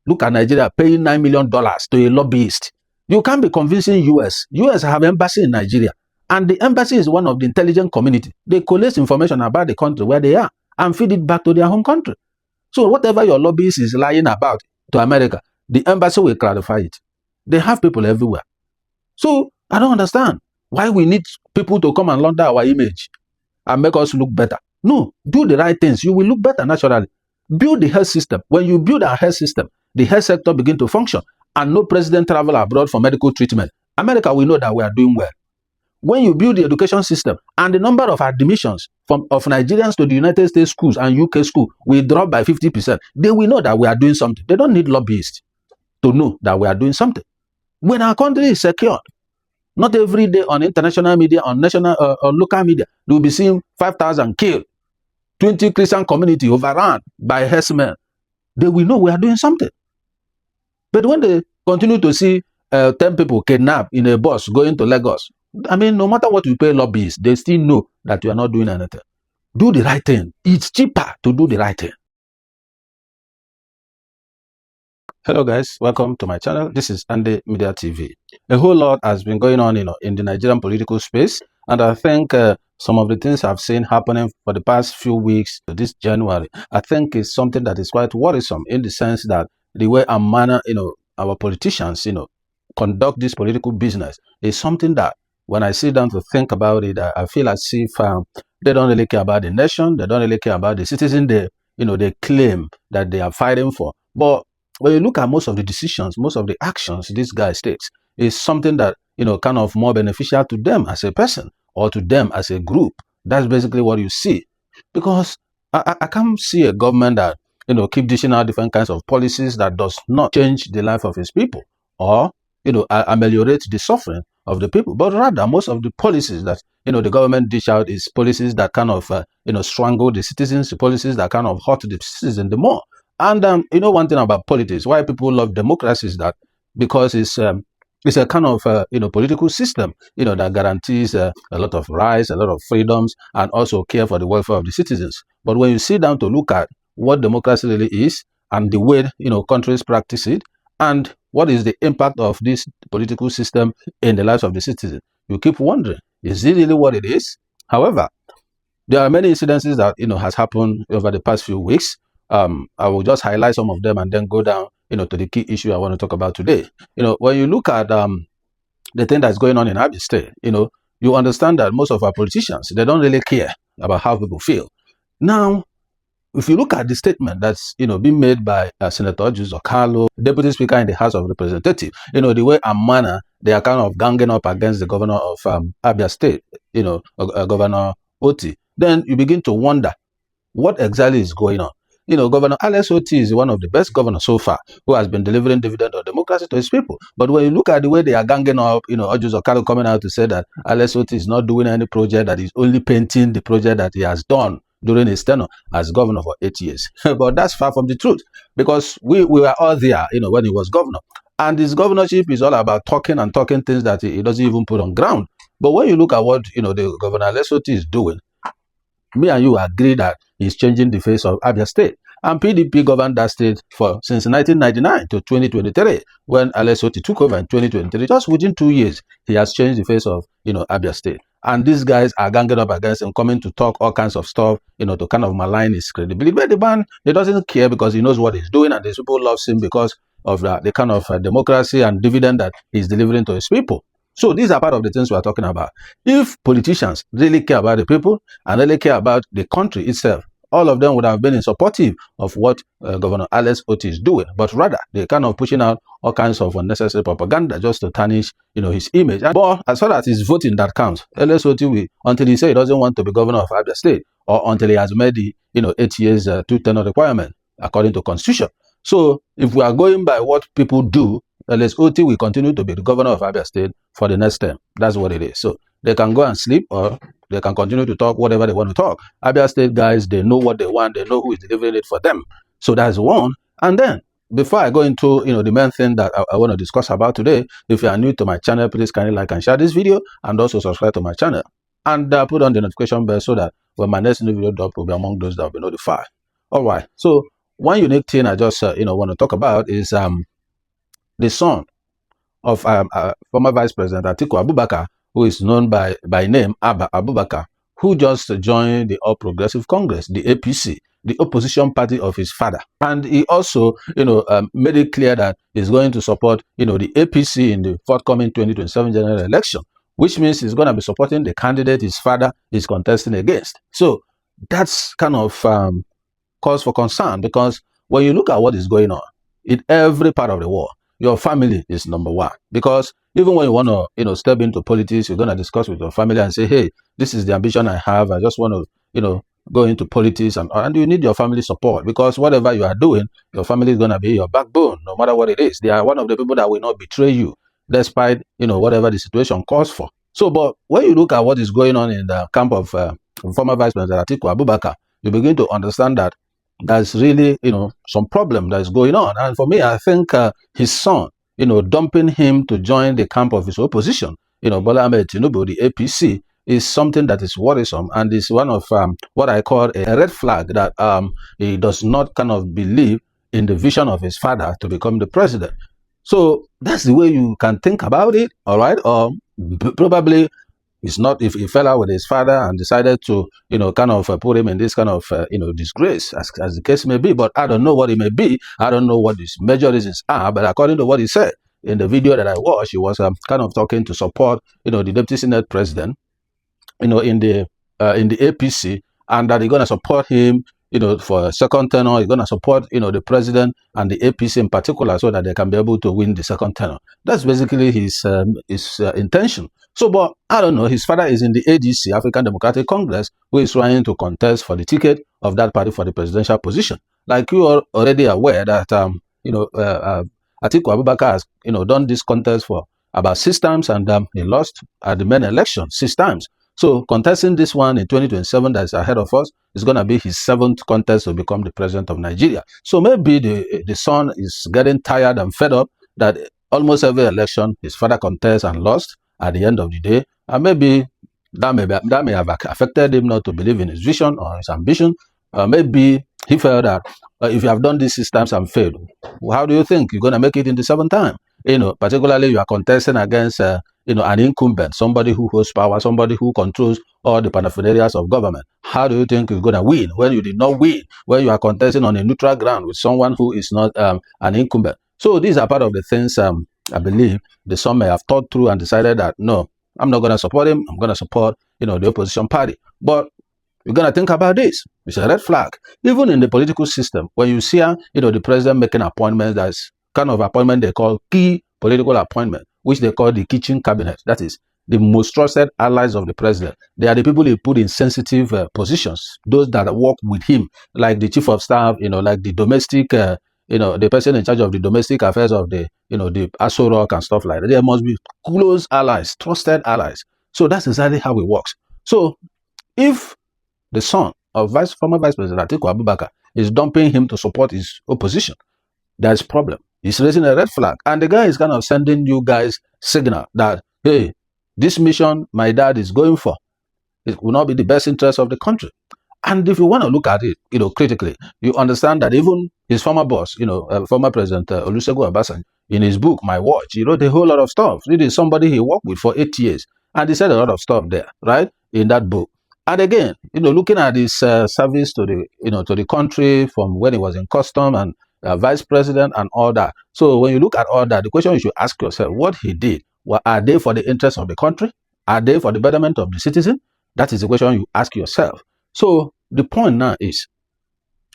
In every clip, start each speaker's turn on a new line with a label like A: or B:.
A: Look at Nigeria paying $9 million to a lobbyist. You can't be convincing US. US have embassy in Nigeria. And the embassy is one of the intelligent community. They collect information about the country where they are and feed it back to their home country. So whatever your lobbyist is lying about to America, the embassy will clarify it. They have people everywhere. So I don't understand why we need people to come and launder our image and make us look better. No, do the right things. You will look better naturally. Build the health system. When you build our health system, the health sector begin to function and no president travel abroad for medical treatment. America will know that we are doing well. When you build the education system and the number of admissions of Nigerians to the United States schools and UK school will drop by 50%, they will know that we are doing something. They don't need lobbyists to know that we are doing something. When our country is secured, not every day on international media, on national or local media, you will be seeing 5,000 killed, 20 Christian community overrun by herdsmen. They will know we are doing something. But when they continue to see 10 people kidnapped in a bus going to Lagos, I mean, no matter what you pay lobbyists, they still know that you are not doing anything. Do the right thing. It's cheaper to do the right thing. Hello guys, welcome to my channel. This is Andy Media TV. A whole lot has been going on, in the Nigerian political space, and I think some of the things I've seen happening for the past few weeks this January, I think is something that is quite worrisome in the sense that the way and manner, our politicians, conduct this political business is something that when I sit down to think about it, I feel as if they don't really care about the nation, they don't really care about the citizen they claim that they are fighting for. But when you look at most of the decisions, most of the actions this guy takes, is something that, kind of more beneficial to them as a person or to them as a group. That's basically what you see. Because I can't see a government that, keep dishing out different kinds of policies that does not change the life of its people or, ameliorate the suffering of the people. But rather, most of the policies that, the government dish out is policies that kind of, strangle the citizens, the policies that kind of hurt the citizens the more. And, one thing about politics, why people love democracy is that because it's a kind of, political system, that guarantees a lot of rights, a lot of freedoms, and also care for the welfare of the citizens. But when you sit down to look at what democracy really is and the way, countries practice it, and what is the impact of this political system in the lives of the citizens, you keep wondering, is it really what it is? However, there are many incidences that, has happened over the past few weeks. I will just highlight some of them and then go down, to the key issue I want to talk about today. When you look at the thing that's going on in Abia State, you understand that most of our politicians, they don't really care about how people feel. Now, if you look at the statement that's, being made by Senator Okalo, Deputy Speaker in the House of Representatives, the way and manner they are kind of ganging up against the governor of Abia State, Governor Oti, then you begin to wonder what exactly is going on. Governor Alex Oti is one of the best governors so far who has been delivering dividend of democracy to his people. But when you look at the way they are ganging up, Ojus Okalo coming out to say that Alex Oti is not doing any project, that he's only painting the project that he has done during his tenure as governor for 8 years. But that's far from the truth, because we were all there, when he was governor. And his governorship is all about talking and talking things that he doesn't even put on ground. But when you look at what, the Governor Alex Oti is doing, me and you agree that he's changing the face of Abia State. And PDP governed that state since 1999 to 2023. When Alex Oti took over in 2023, just within 2 years, he has changed the face of, Abia State. And these guys are ganging up against him, coming to talk all kinds of stuff, to kind of malign his credibility. But the man, he doesn't care because he knows what he's doing, and these people love him because of the kind of democracy and dividend that he's delivering to his people. So these are part of the things we are talking about. If politicians really care about the people and really care about the country itself, all of them would have been in supportive of what Governor Alex Oti is doing. But rather, they're kind of pushing out all kinds of unnecessary propaganda just to tarnish, his image. But as far as his voting that counts, Alex Oti, until he says he doesn't want to be governor of Abia State, or until he has made the, 8 years two-tenure requirement according to Constitution. So if we are going by what people do, Alex Oti will continue to be the governor of Abia State for the next term. That's what it is. So they can go and sleep, or they can continue to talk whatever they want to talk. Abia State guys, they know what they want. They know who is delivering it for them. So that's one. And then, before I go into the main thing that I want to discuss about today, if you are new to my channel, please kindly like and share this video, and also subscribe to my channel. And put on the notification bell so that when my next new video drop, will be among those that will be notified. All right. So one unique thing I just want to talk about is the son of former Vice President Atiku Abubakar, who is known by name Abba Abubakar, who just joined the All Progressive Congress, the APC, the opposition party of his father. And he also, made it clear that he's going to support, the APC in the forthcoming 2027 general election, which means he's going to be supporting the candidate his father is contesting against. So that's kind of cause for concern, because when you look at what is going on in every part of the world, your family is number one. Because even when you want to, step into politics, you're going to discuss with your family and say, hey, this is the ambition I have. I just want to, go into politics, and you need your family support, because whatever you are doing, your family is going to be your backbone, no matter what it is. They are one of the people that will not betray you, despite, whatever the situation calls for. So, but when you look at what is going on in the camp of former Vice President Atiku Abubakar, you begin to understand that there's really, some problem that is going on. And for me, I think his son, dumping him to join the camp of his opposition, Bola Ahmed Tinubu, the APC, is something that is worrisome, and is one of what I call a red flag, that he does not kind of believe in the vision of his father to become the president. So that's the way you can think about it, all right? Or probably it's not, if he fell out with his father and decided to, kind of put him in this kind of, disgrace, as the case may be. But I don't know what it may be. I don't know what his major reasons are. But according to what he said in the video that I watched, he was kind of talking to support, the Deputy Senate President, in the APC, and that they're going to support him, for a second tenure. He's going to support, the president and the APC in particular, so that they can be able to win the second tenure. That's basically his intention. So, but I don't know, his father is in the ADC, African Democratic Congress, who is trying to contest for the ticket of that party for the presidential position. Like you are already aware that, Atiku Abubakar has, done this contest for about 6 times, and he lost at the main election 6 times. So contesting this one in 2027 that is ahead of us is going to be his 7th contest to become the president of Nigeria. So maybe the son is getting tired and fed up that almost every election his father contests and lost at the end of the day, and maybe that may have affected him not to believe in his vision or his ambition. Maybe he felt that if you have done this 6 times and failed, how do you think you're going to make it in the 7th time? Particularly you are contesting against an incumbent, somebody who holds power, somebody who controls all the paraphernalias of government. How do you think you're going to win when you did not win, when you are contesting on a neutral ground with someone who is not an incumbent? So these are part of the things I believe the son may have thought through and decided that, no, I'm not going to support him. I'm going to support, the opposition party. But you're going to think about this. It's a red flag. Even in the political system, when you see, the president making appointments, that's kind of appointment they call key political appointment, which they call the kitchen cabinet. That is the most trusted allies of the president. They are the people he put in sensitive positions, those that work with him, like the chief of staff, like the domestic, the person in charge of the domestic affairs of the, the Aso Rock and stuff like that. There must be close allies, trusted allies. So that's exactly how it works. So if the son of former Vice President Atiku Abubakar is dumping him to support his opposition, there's a problem. He's raising a red flag. And the guy is kind of sending you guys signal that, hey, this mission my dad is going for, it will not be the best interest of the country. And if you want to look at it, critically, you understand that even his former boss, former President Olusegun Obasanjo, in his book, My Watch, he wrote a whole lot of stuff. It is somebody he worked with for 8 years. And he said a lot of stuff there, right, in that book. And again, looking at his service to the country from when he was in custom and vice president and all that. So when you look at all that, the question you should ask yourself, what he did, are they for the interest of the country? Are they for the betterment of the citizen? That is the question you ask yourself. So the point now is,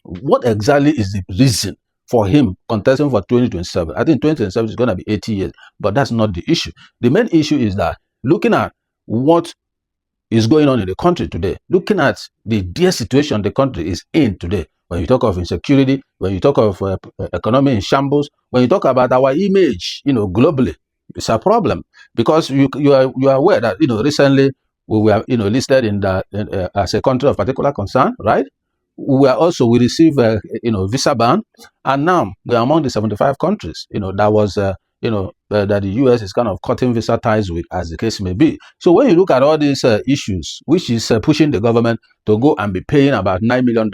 A: what exactly is the reason for him contesting for 2027? I think 2027 is going to be 80 years, but that's not the issue. The main issue is that looking at what is going on in the country today, looking at the dear situation the country is in today, when you talk of insecurity, when you talk of economy in shambles, when you talk about our image, globally, it's a problem. Because you are aware that, recently we were, listed in the, as a country of particular concern, right? We received, visa ban, and now we are among the 75 countries, that was, that the US is kind of cutting visa ties with, as the case may be. So when you look at all these issues, which is pushing the government to go and be paying about $9 million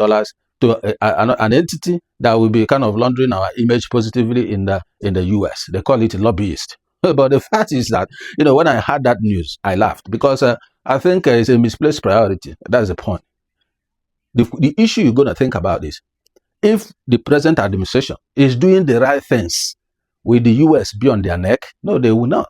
A: an entity that will be kind of laundering our image positively in the US. They call it lobbyist. But the fact is that, when I heard that news, I laughed because I think it's a misplaced priority. That's the point. The issue you're going to think about is, if the present administration is doing the right things, will the US be on their neck? No, they will not.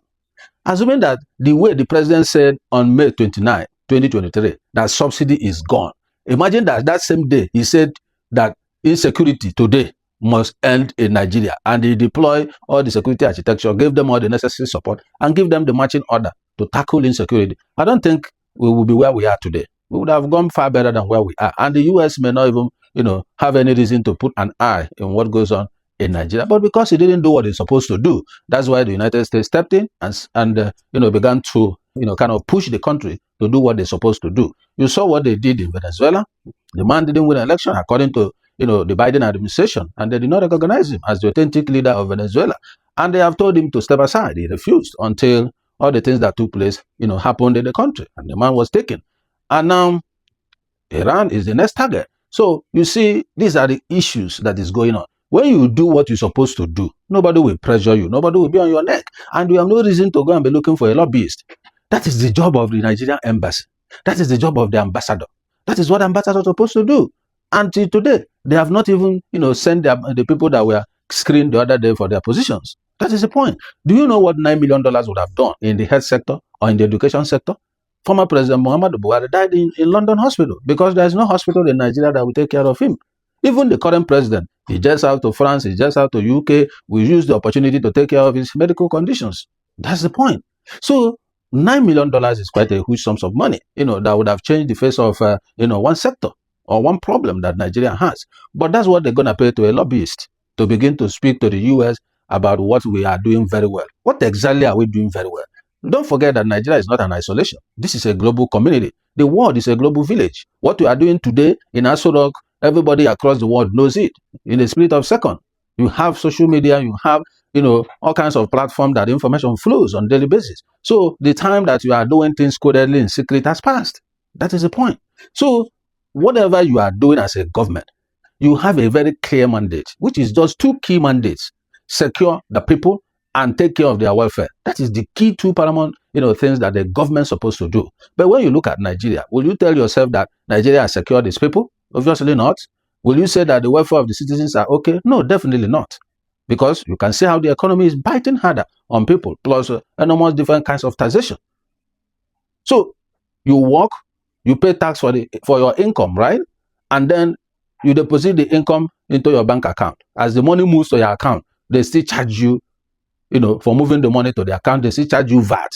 A: Assuming that the way the president said on May 29, 2023, that subsidy is gone. Imagine that same day he said that insecurity today must end in Nigeria, and he deployed all the security architecture, gave them all the necessary support, and give them the marching order to tackle insecurity. I don't think we will be where we are today. We would have gone far better than where we are. And the US may not even, have any reason to put an eye in what goes on in Nigeria. But because he didn't do what he's supposed to do, that's why the United States stepped in and began to, kind of push the country to do what they're supposed to do. You saw what they did in Venezuela. The man didn't win an election according to, the Biden administration, and they did not recognize him as the authentic leader of Venezuela. And they have told him to step aside. He refused until all the things that took place, happened in the country, and the man was taken. And now Iran is the next target. So you see, these are the issues that is going on. When you do what you're supposed to do, nobody will pressure you. Nobody will be on your neck. And you have no reason to go and be looking for a lobbyist. That is the job of the Nigerian embassy. That is the job of the ambassador. That is what ambassadors are supposed to do. Until today, they have not even, sent the people that were screened the other day for their positions. That is the point. Do you know what $9 million would have done in the health sector or in the education sector? Former President Muhammadu Buhari died in London hospital because there is no hospital in Nigeria that will take care of him. Even the current president, he just out to France, he just out to UK, we use the opportunity to take care of his medical conditions. That's the point. So $9 million is quite a huge sum of money, that would have changed the face of, one sector or one problem that Nigeria has. But that's what they're going to pay to a lobbyist to begin to speak to the US about what we are doing very well. What exactly are we doing very well? Don't forget that Nigeria is not an isolation. This is a global community. The world is a global village. What we are doing today in Aso Rock, everybody across the world knows it in the split of second. You have social media, you have, all kinds of platforms that information flows on a daily basis. So the time that you are doing things codedly in secret has passed. That is the point. So whatever you are doing as a government, you have a very clear mandate, which is just two key mandates: secure the people and take care of their welfare. That is the key two paramount, things that the government is supposed to do. But when you look at Nigeria, will you tell yourself that Nigeria has secured its people? Obviously not. Will you say that the welfare of the citizens are okay? No, definitely not. Because you can see how the economy is biting harder on people, plus enormous different kinds of taxation. So you work, you pay tax for your income, right? And then you deposit the income into your bank account. As the money moves to your account, they still charge you, for moving the money to the account, they still charge you VAT.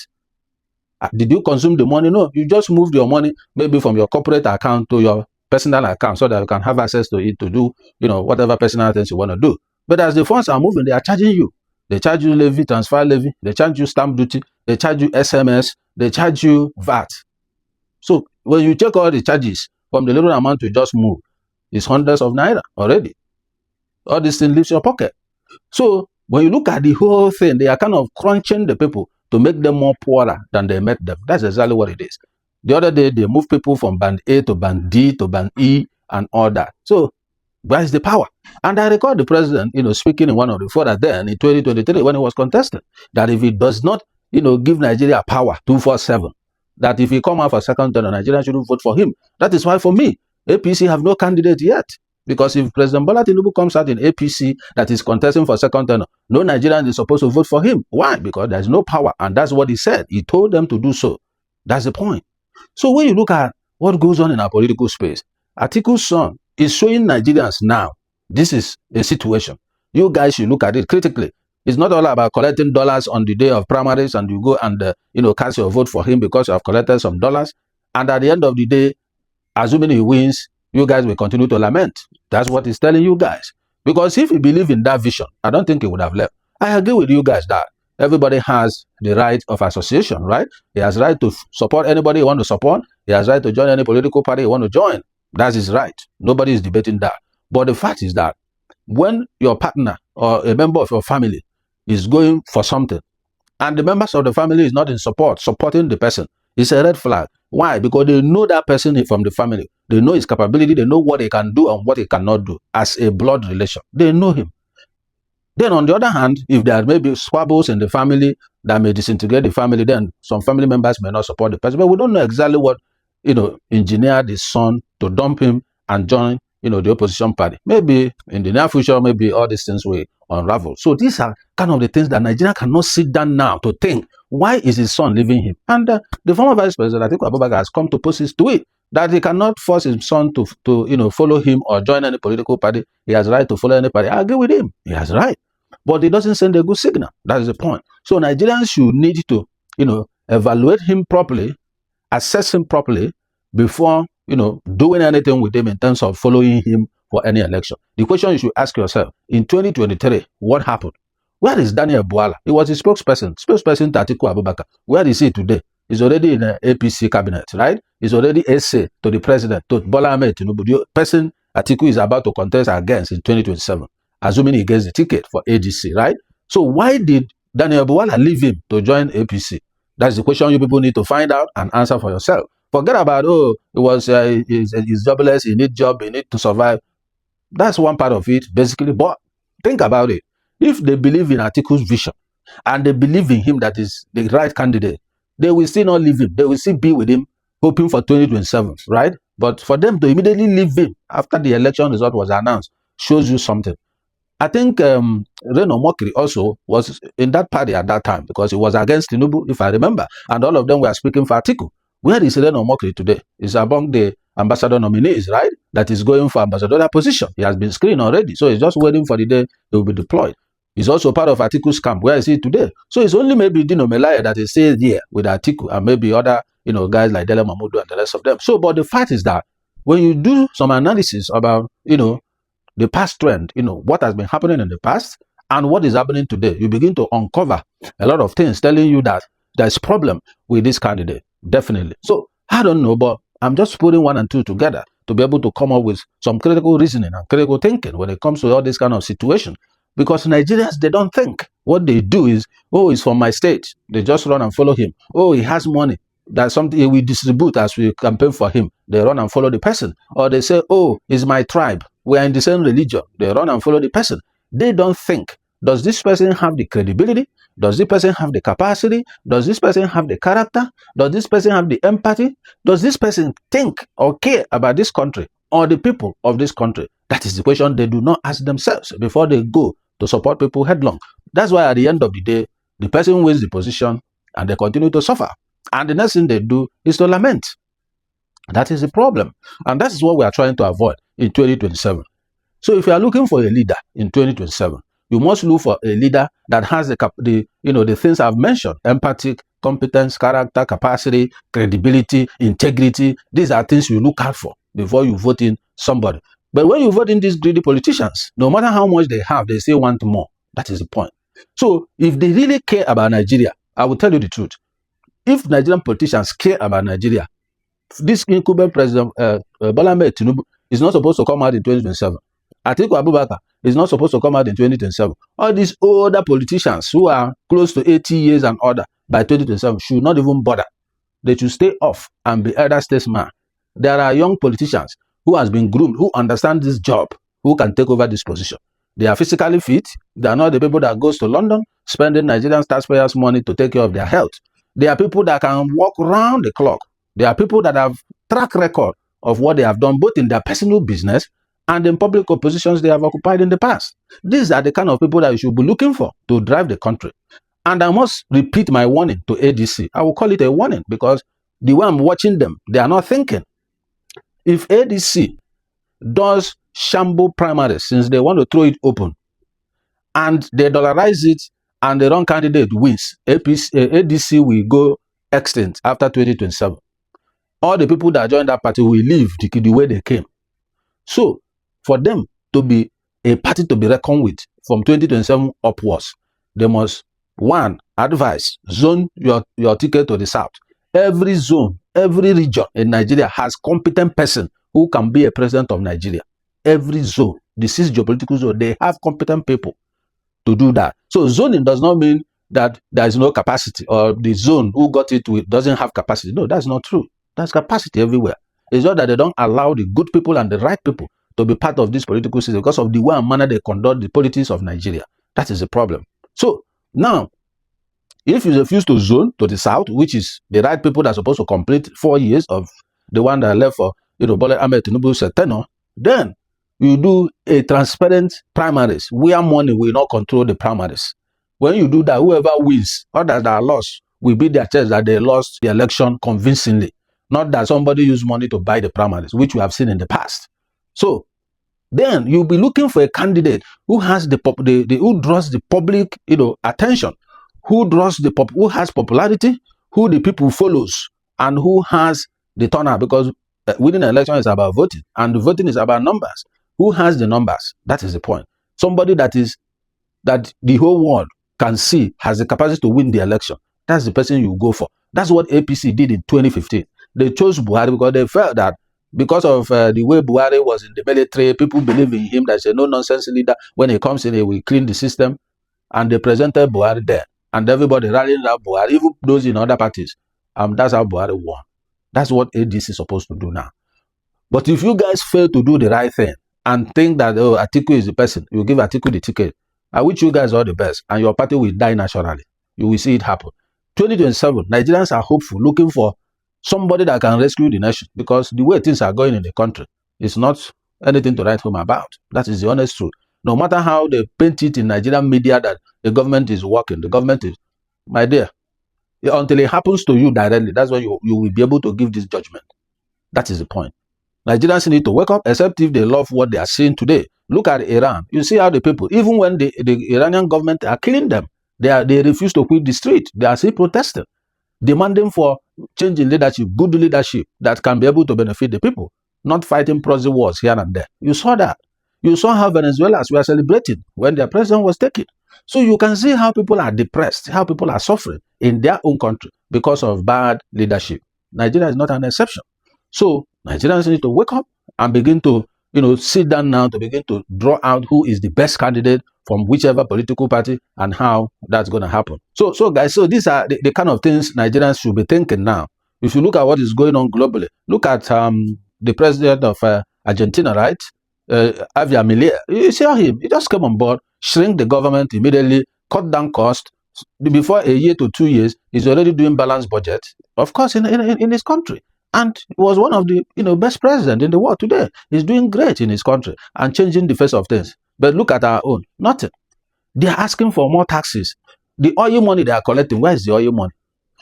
A: Did you consume the money? No, you just moved your money maybe from your corporate account to your personal account so that you can have access to it to do, whatever personal things you want to do. But as the funds are moving, they are charging you. They charge you levy, transfer levy, they charge you stamp duty, they charge you SMS, they charge you VAT. So when you check all the charges from the little amount you just moved, it's hundreds of naira already. All this thing leaves your pocket. So when you look at the whole thing, they are kind of crunching the people to make them more poorer than they made them. That's exactly what it is. The other day, they moved people from band A to band D to band E and all that. So where is the power? And I recall the president, speaking in one of the forums then in 2023 when he was contested, that if he does not, give Nigeria power 247, that if he come out for second term, Nigeria shouldn't vote for him. That is why for me, APC have no candidate yet. Because if President Bola Tinubu comes out in APC that is contesting for second term, no Nigerian is supposed to vote for him. Why? Because there's no power. And that's what he said. He told them to do so. That's the point. So when you look at what goes on in our political space, Atiku's son is showing Nigerians now, this is a situation. You guys should look at it critically. It's not all about collecting dollars on the day of primaries and you go and, cast your vote for him because you have collected some dollars. And at the end of the day, assuming he wins, you guys will continue to lament. That's what he's telling you guys. Because if he believed in that vision, I don't think he would have left. I agree with you guys that everybody has the right of association, right? He has right to support anybody he wants to support. He has right to join any political party he wants to join. That's his right. Nobody is debating that. But the fact is that when your partner or a member of your family is going for something, and the members of the family is not in supporting the person, it's a red flag. Why? Because they know that person from the family They know his capability. They know what he can do and what he cannot do as a blood relation. They know him. Then on the other hand, if there may be squabbles in the family that may disintegrate the family, then some family members may not support the person. But we don't know exactly what, engineered his son to dump him and join, the opposition party. Maybe in the near future, maybe all these things will unravel. So these are kind of the things that Nigeria cannot sit down now to think, why is his son leaving him? And the former Vice President Atiku Abubakar has come to post his tweet that he cannot force his son to follow him or join any political party. He has right to follow any party. I agree with him. He has right. But it doesn't send a good signal. That is the point. So Nigerians should need to, evaluate him properly, assess him properly before, doing anything with him in terms of following him for any election. The question you should ask yourself, in 2023, what happened? Where is Daniel Bola? He was his spokesperson to Atiku Abubakar. Where is he today? He's already in the APC cabinet, right? He's already essay to the president, to Bola Ahmed Tinubu, the person Atiku is about to contest against in 2027. Assuming he gets the ticket for ADC, right? So why did Daniel Bola leave him to join APC? That's the question you people need to find out and answer for yourself. Forget about, he's jobless, he needs job, he needs to survive. That's one part of it, basically. But think about it. If they believe in Atiku's vision and they believe in him that is the right candidate, they will still not leave him. They will still be with him, hoping for 2027, right? But for them to immediately leave him after the election result was announced shows you something. I think Reno Mokri also was in that party at that time because he was against Tinubu, if I remember. And all of them were speaking for Atiku. Where is Reno Mokri today? He's among the ambassador nominees, right? That is going for ambassadorial position. He has been screened already. So he's just waiting for the day he will be deployed. He's also part of Atiku's camp. Where is he today? So it's only maybe Dino Melaya that is still here with Atiku and maybe other, guys like Dele Mamudu and the rest of them. So, but the fact is that when you do some analysis about, the past trend, what has been happening in the past and what is happening today, you begin to uncover a lot of things telling you that there's a problem with this candidate, definitely. So I don't know, but I'm just putting one and two together to be able to come up with some critical reasoning and critical thinking when it comes to all this kind of situation. Because Nigerians, they don't think. What they do is, oh, he's from my state. They just run and follow him. Oh, he has money. That's something we distribute as we campaign for him. They run and follow the person. Or they say, oh, it's my tribe. We are in the same religion. They run and follow the person. They don't think, does this person have the credibility? Does this person have the capacity? Does this person have the character? Does this person have the empathy? Does this person think or care about this country or the people of this country? That is the question they do not ask themselves before they go to support people headlong. That's why at the end of the day, the person wins the position and they continue to suffer. And the next thing they do is to lament. That is the problem. And that is what we are trying to avoid in 2027. So if you are looking for a leader in 2027, you must look for a leader that has the things I've mentioned: empathy, competence, character, capacity, credibility, integrity. These are things you look out for before you vote in somebody. But when you vote in these greedy politicians, no matter how much they have, they still want more. That is the point. So if they really care about Nigeria, I will tell you the truth. If Nigerian politicians care about Nigeria, this incumbent president, Bola Ahmed Tinubu, is not supposed to come out in 2027. Atiku Abubakar is not supposed to come out in 2027. All these older politicians who are close to 80 years and older by 2027 should not even bother. They should stay off and be elder statesmen. There are young politicians who has been groomed, who understand this job, who can take over this position. They are physically fit. They are not the people that goes to London spending Nigerian taxpayers' money to take care of their health. They are people that can walk around the clock. They are people that have track record of what they have done, both in their personal business and in public positions they have occupied in the past. These are the kind of people that you should be looking for to drive the country. And I must repeat my warning to ADC. I will call it a warning because the way I'm watching them, they are not thinking. If ADC does shamble primaries, since they want to throw it open, and they dollarize it, and the wrong candidate wins, ADC will go extinct after 2027. All the people that joined that party will leave the way they came. So, for them to be a party to be reckoned with from 2027 upwards, they must, one, advise, zone your ticket to the south. Every zone, every region in Nigeria has competent person who can be a president of Nigeria. Every zone, the 6 geopolitical zone, they have competent people to do that. So zoning does not mean that there is no capacity or the zone who got it with doesn't have capacity. No, that's not true. There's capacity everywhere. It's just that they don't allow the good people and the right people to be part of this political system because of the way and manner they conduct the politics of Nigeria. That is the problem. So now, if you refuse to zone to the south, which is the right people that are supposed to complete 4 years of the one that left for Bola Ahmed Tinubu's tenure, then you do a transparent primaries where money will not control the primaries. When you do that, whoever wins, others that are lost, will be their chance that they lost the election convincingly. Not that somebody used money to buy the primaries, which we have seen in the past. So then you'll be looking for a candidate who has who draws the public attention, who has popularity, who the people follows, and who has the turnout, because winning an election is about voting, and voting is about numbers. Who has the numbers? That is the point. Somebody that the whole world can see has the capacity to win the election. That's the person you go for. That's what APC did in 2015. They chose Buhari because they felt that because of the way Buhari was in the military, people believe in him, that he's a no-nonsense leader. When he comes in, he will clean the system. And they presented Buhari there. And everybody rallying around Buhari, even those in other parties. That's how Buhari won. That's what ADC is supposed to do now. But if you guys fail to do the right thing and think that, oh, Atiku is the person, you give Atiku the ticket, I wish you guys all the best, and your party will die naturally. You will see it happen. 2027, Nigerians are hopeful, looking for somebody that can rescue the nation, because the way things are going in the country is not anything to write home about. That is the honest truth. No matter how they paint it in Nigerian media that the government is working, the government is, my dear, until it happens to you directly, that's when you will be able to give this judgment. That is the point. Nigerians need to wake up, except if they love what they are seeing today. Look at Iran. You see how the people, even when the Iranian government are killing them, they refuse to quit the street. They are still protesting, demanding for change in leadership, good leadership that can be able to benefit the people, not fighting proxy wars here and there. You saw that. You saw how Venezuelans were celebrating when their president was taken. So you can see how people are depressed, how people are suffering in their own country because of bad leadership. Nigeria is not an exception. So Nigerians need to wake up and begin to, sit down now to begin to draw out who is the best candidate from whichever political party and how that's going to happen. So guys, these are the kind of things Nigerians should be thinking now. If you look at what is going on globally, look at the president of Argentina, right? Javier Milei. You see how he just came on board, shrink the government immediately, cut down costs. Before a year to 2 years, he's already doing balanced budget, of course, in his country. And he was one of the best presidents in the world today. He's doing great in his country and changing the face of things. But look at our own, nothing. They are asking for more taxes. The oil money they are collecting, where is the oil money?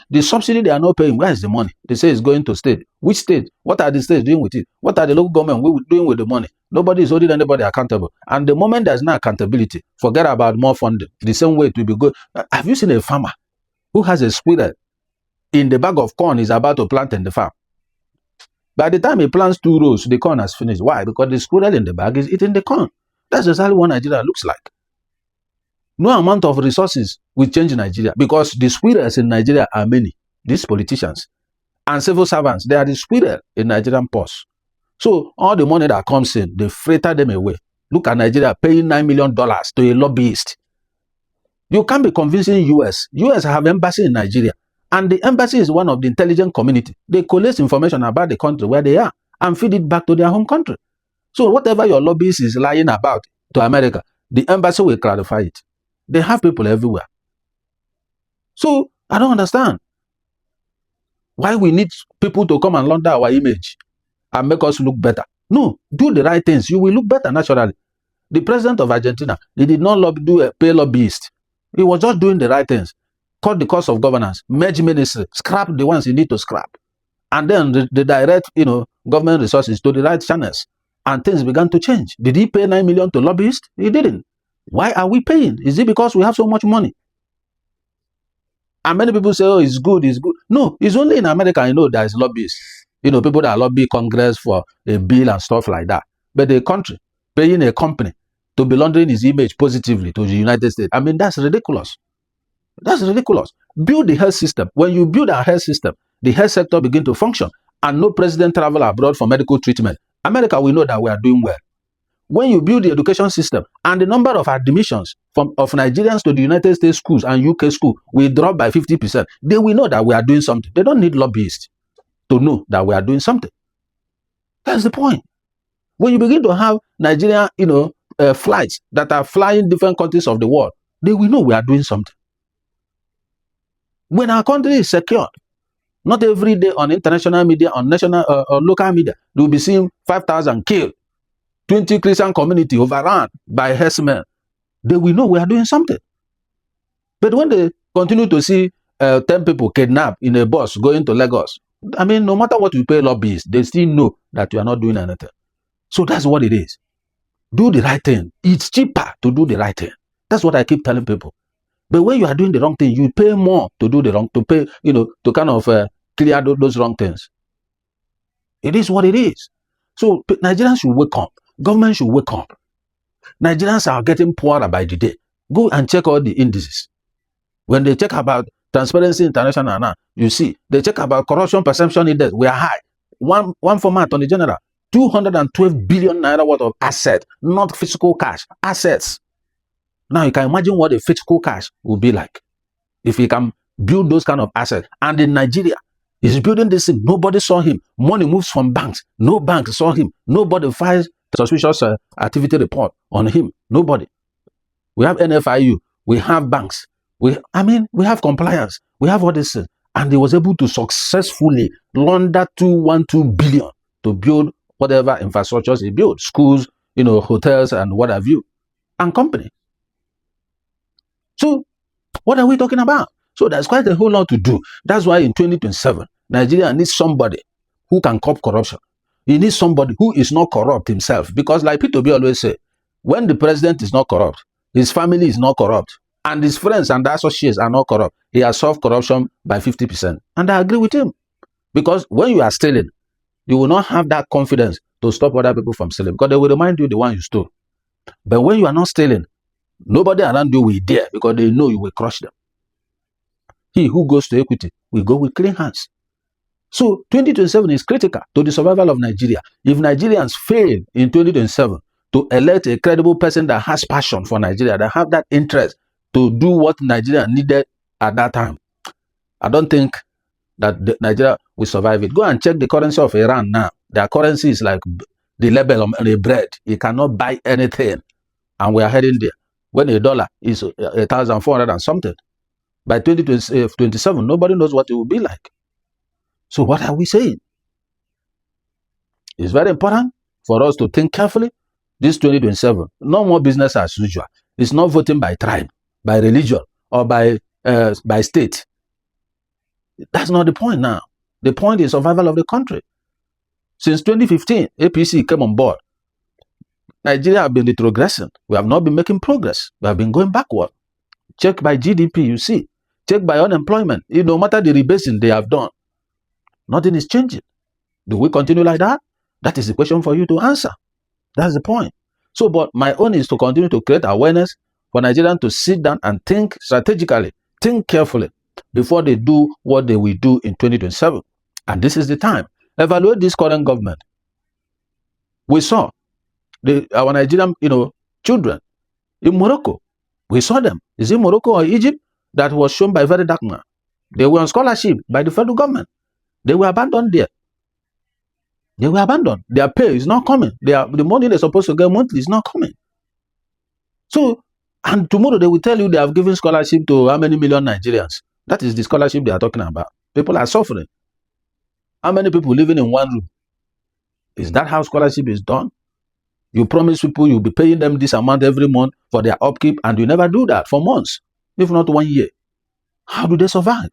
A: The subsidy they are not paying, where is the money? They say it's going to state. Which state? What are the states doing with it? What are the local government doing with the money? Nobody is holding anybody accountable. And the moment there's no accountability, forget about more funding. The same way it will be good. Have you seen a farmer who has a squirrel in the bag of corn he's about to plant in the farm? By the time he plants 2 rows, the corn has finished. Why? Because the squirrel in the bag is eating the corn. That's exactly what Nigeria looks like. No amount of resources will change Nigeria, because the squirrels in Nigeria are many. These politicians and civil servants, they are the squirrel in Nigerian purse. So all the money that comes in, they fritter them away. Look at Nigeria paying $9 million to a lobbyist. You can't be convincing US. US have embassy in Nigeria. And the embassy is one of the intelligent community. They collect information about the country where they are and feed it back to their home country. So whatever your lobbyist is lying about to America, the embassy will clarify it. They have people everywhere. So I don't understand why we need people to come and launder our image and make us look better. No, do the right things. You will look better naturally. The president of Argentina, he did not pay lobbyist. He was just doing the right things. Cut the cost of governance, merge ministry, scrap the ones you need to scrap, and then the direct, government resources to the right channels, and things began to change. Did he pay $9 million to lobbyists? He didn't. Why are we paying? Is it because we have so much money? And many people say, oh, it's good, it's good. No, it's only in America, there is lobbyists. People that lobby Congress for a bill and stuff like that. But the country paying a company to be laundering his image positively to the United States, I mean, that's ridiculous. That's ridiculous. Build the health system. When you build our health system, the health sector begin to function, and no president travel abroad for medical treatment. America, we know that we are doing well. When you build the education system and the number of admissions of Nigerians to the United States schools and UK schools will drop by 50%, they will know that we are doing something. They don't need lobbyists to know that we are doing something. That's the point. When you begin to have Nigerian, flights that are flying different countries of the world, they will know we are doing something. When our country is secured, not every day on international media, on national or local media, they will be seeing 5,000 killed, 20 Christian community overrun by herdsmen. They will know we are doing something. But when they continue to see 10 people kidnapped in a bus going to Lagos, I mean, no matter what you pay lobbyists, they still know that you are not doing anything. So that's what it is. Do the right thing. It's cheaper to do the right thing. That's what I keep telling people. But when you are doing the wrong thing, you pay more to do the wrong, to pay, to kind of clear those wrong things. It is what it is. So Nigerians should wake up. Government should wake up. Nigerians are getting poorer by the day. Go and check all the indices. When they check about Transparency International now, you see, they check about corruption perception index. We are high. One former Attorney General, 212 billion naira worth of assets, not physical cash, assets. Now you can imagine what a physical cash will be like if he can build those kind of assets. And in Nigeria, he's building this thing. Nobody saw him. Money moves from banks. No bank saw him. Nobody files suspicious activity report on him. Nobody. We have NFIU. We have banks. We have compliance. We have all this. And he was able to successfully launder 212 billion to build whatever infrastructures he built. Schools, hotels and what have you. And company. So, what are we talking about? So, there's quite a whole lot to do. That's why in 2027, Nigeria needs somebody who can curb corruption. He needs somebody who is not corrupt himself. Because like P2B always say, when the president is not corrupt, his family is not corrupt, and his friends and associates are not corrupt, he has solved corruption by 50%. And I agree with him. Because when you are stealing, you will not have that confidence to stop other people from stealing. Because they will remind you the one you stole. But when you are not stealing, nobody around you will dare because they know you will crush them. He who goes to equity will go with clean hands. So 2027 is critical to the survival of Nigeria. If Nigerians fail in 2027 to elect a credible person that has passion for Nigeria, that have that interest to do what Nigeria needed at that time, I don't think that Nigeria will survive it. Go and check the currency of Iran now. Their currency is like the label on a bread. You cannot buy anything. And we are heading there. When a dollar is 1,400 and something, by 2027, nobody knows what it will be like. So what are we saying? It's very important for us to think carefully. This 2027, no more business as usual. It's not voting by tribe, by religion, or by state. That's not the point now. The point is survival of the country. Since 2015, APC came on board. Nigeria have been retrogressing. We have not been making progress. We have been going backward. Check by GDP, you see. Check by unemployment. No matter the rebasing they have done, nothing is changing. Do we continue like that? That is the question for you to answer. That's the point. So, but my own is to continue to create awareness for Nigerians to sit down and think strategically, think carefully before they do what they will do in 2027. And this is the time. Evaluate this current government. We saw our Nigerian, children in Morocco. We saw them. Is it Morocco or Egypt that was shown by very dark man? They were on scholarship by the federal government. They were abandoned there. They were abandoned. Their pay is not coming. The money they're supposed to get monthly is not coming. So, and tomorrow they will tell you they have given scholarship to how many million Nigerians. That is the scholarship they are talking about. People are suffering. How many people living in one room? Is that how scholarship is done? You promise people you'll be paying them this amount every month for their upkeep, and you never do that for months, if not 1 year. How do they survive?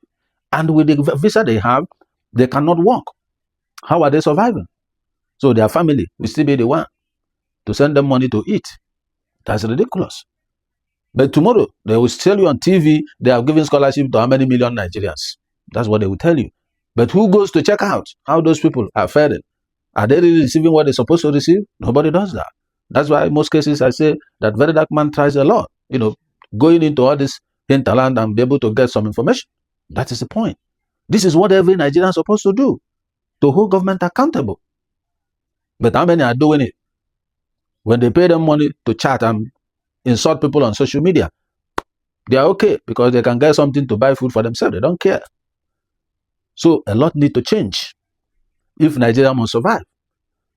A: And with the visa they have, they cannot work. How are they surviving? So their family will still be the one to send them money to eat. That's ridiculous. But tomorrow, they will tell you on TV they are giving scholarship to how many million Nigerians. That's what they will tell you. But who goes to check out how those people are faring? Are they really receiving what they're supposed to receive? Nobody does that. That's why in most cases I say that very dark man tries a lot. Going into all this hinterland and be able to get some information. That is the point. This is what every Nigerian is supposed to do, to hold government accountable. But how many are doing it? When they pay them money to chat and insult people on social media, they are okay because they can get something to buy food for themselves. They don't care. So a lot need to change if Nigeria must survive.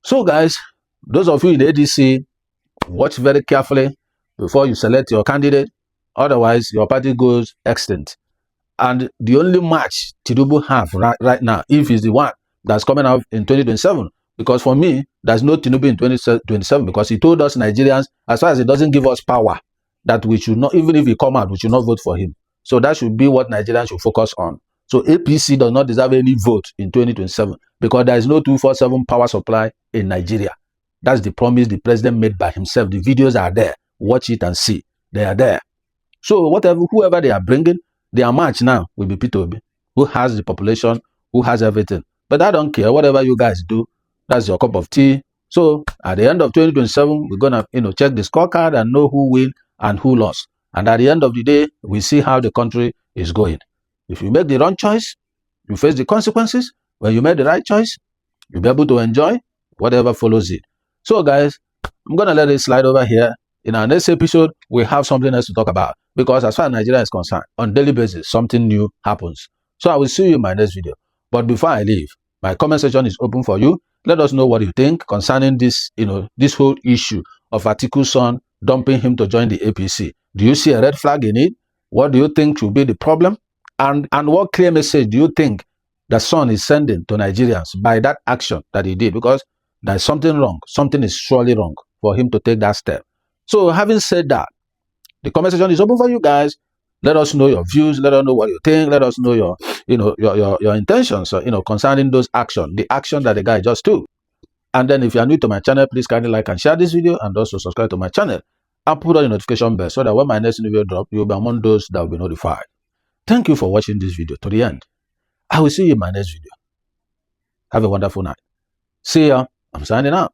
A: So guys, those of you in ADC, watch very carefully before you select your candidate. Otherwise, your party goes extinct. And the only match Tinubu have right now, if he's the one that's coming out in 2027, because for me, there's no Tinubu in 2027 because he told us Nigerians, as far as he doesn't give us power, that we should not, even if he come out, we should not vote for him. So that should be what Nigerians should focus on. So APC does not deserve any vote in 2027 because there is no 247 power supply in Nigeria. That's the promise the president made by himself. The videos are there. Watch it and see. They are there. So whoever they are bringing, their match now will be Peter Obi, who has the population, who has everything. But I don't care. Whatever you guys do, that's your cup of tea. So at the end of 2027, we're gonna check the scorecard and know who win and who lost. And at the end of the day, we see how the country is going. If you make the wrong choice, you face the consequences. When you make the right choice, you'll be able to enjoy whatever follows it. So guys, I'm gonna let it slide over here. In our next episode, we have something else to talk about because as far as Nigeria is concerned, on a daily basis, something new happens. So I will see you in my next video. But before I leave, my comment section is open for you. Let us know what you think concerning this, this whole issue of Atiku's son dumping him to join the APC. Do you see a red flag in it? What do you think should be the problem? And what clear message do you think the son is sending to Nigerians by that action that he did? Because there's something wrong. Something is surely wrong for him to take that step. So having said that, the comment section is open for you guys. Let us know your views. Let us know what you think. Let us know your, your intentions, concerning those actions, the action that the guy just took. And then if you are new to my channel, please kindly like and share this video and also subscribe to my channel and put on the notification bell so that when my next video drop, you'll be among those that will be notified. Thank you for watching this video to the end. I will see you in my next video. Have a wonderful night. See ya. I'm signing out.